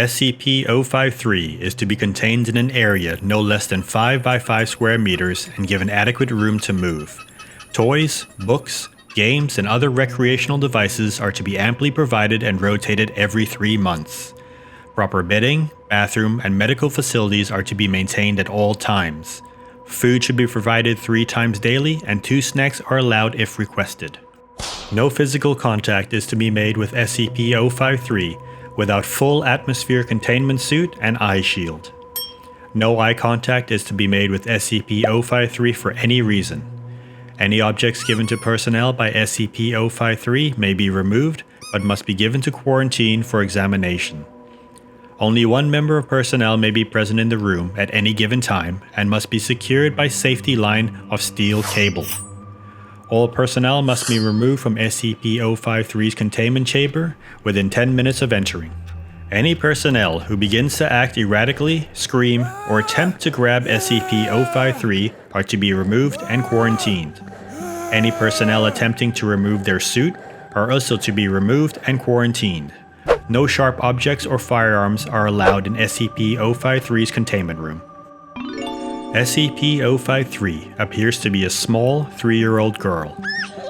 SCP-053 is to be contained in an area no less than 5 by 5 square meters and given adequate room to move. Toys, books, games, and other recreational devices are to be amply provided and rotated every 3 months. Proper bedding, bathroom, and medical facilities are to be maintained at all times. Food should be provided 3 times daily, and 2 snacks are allowed if requested. No physical contact is to be made with SCP-053 without full atmosphere containment suit and eye shield. No eye contact is to be made with SCP-053 for any reason. Any objects given to personnel by SCP-053 may be removed, but must be given to quarantine for examination. Only one member of personnel may be present in the room at any given time and must be secured by safety line of steel cable. All personnel must be removed from SCP-053's containment chamber within 10 minutes of entering. Any personnel who begins to act erratically, scream, or attempt to grab SCP-053 are to be removed and quarantined. Any personnel attempting to remove their suit are also to be removed and quarantined. No sharp objects or firearms are allowed in SCP-053's containment room. SCP-053 appears to be a small 3-year-old girl.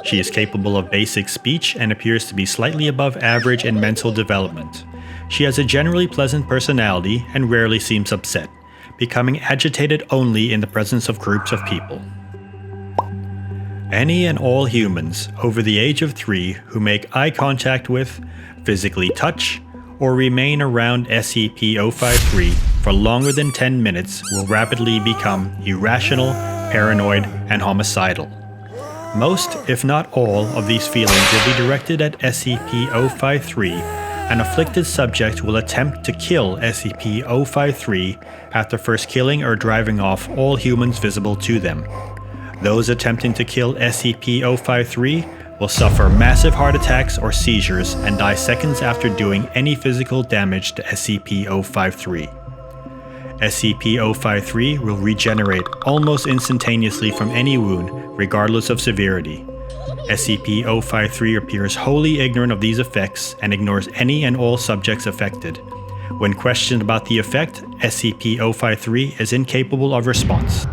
She is capable of basic speech and appears to be slightly above average in mental development. She has a generally pleasant personality and rarely seems upset, becoming agitated only in the presence of groups of people. Any and all humans over the age of 3 who make eye contact with, physically touch, or remain around SCP-053 for longer than 10 minutes will rapidly become irrational, paranoid, and homicidal. Most, if not all, of these feelings will be directed at SCP-053. An afflicted subject will attempt to kill SCP-053 after first killing or driving off all humans visible to them. Those attempting to kill SCP-053 will suffer massive heart attacks or seizures and die seconds after doing any physical damage to SCP-053. SCP-053 will regenerate almost instantaneously from any wound, regardless of severity. SCP-053 appears wholly ignorant of these effects and ignores any and all subjects affected. When questioned about the effect, SCP-053 is incapable of response.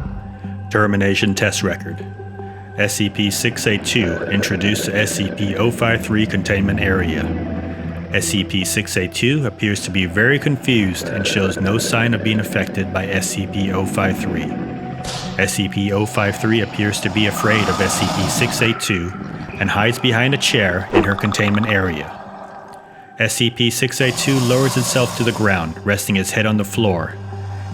Termination Test Record. SCP-682 introduced to SCP-053 containment area. SCP-682 appears to be very confused and shows no sign of being affected by SCP-053. SCP-053 appears to be afraid of SCP-682 and hides behind a chair in her containment area. SCP-682 lowers itself to the ground, resting its head on the floor.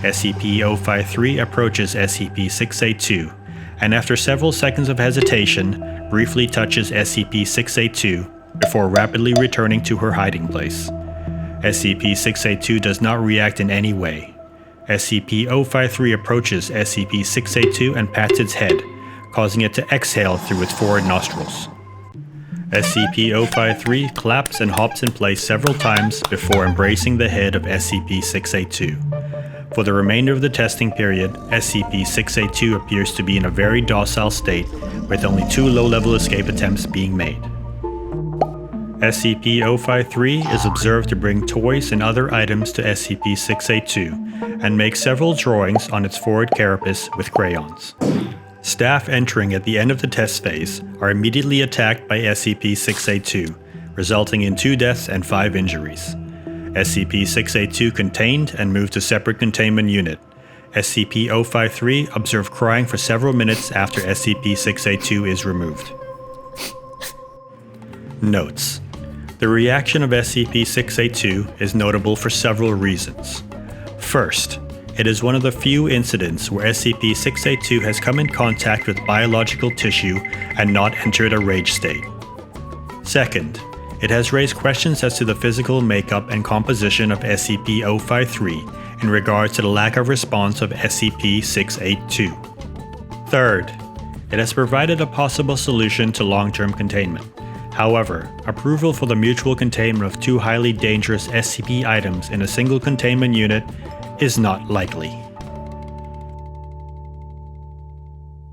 SCP-053 approaches SCP-682, and after several seconds of hesitation, briefly touches SCP-682 before rapidly returning to her hiding place. SCP-682 does not react in any way. SCP-053 approaches SCP-682 and pats its head, causing it to exhale through its forward nostrils. SCP-053 claps and hops in place several times before embracing the head of SCP-682. For the remainder of the testing period, SCP-682 appears to be in a very docile state, with only 2 low-level escape attempts being made. SCP-053 is observed to bring toys and other items to SCP-682, and make several drawings on its forward carapace with crayons. Staff entering at the end of the test phase are immediately attacked by SCP-682, resulting in 2 deaths and 5 injuries. SCP-682 contained and moved to separate containment unit. SCP-053 observed crying for several minutes after SCP-682 is removed. Notes: the reaction of SCP-682 is notable for several reasons. First, it is one of the few incidents where SCP-682 has come in contact with biological tissue and not entered a rage state. Second, it has raised questions as to the physical makeup and composition of SCP-053 in regard to the lack of response of SCP-682. Third, it has provided a possible solution to long-term containment. However, approval for the mutual containment of 2 highly dangerous SCP items in a single containment unit is not likely.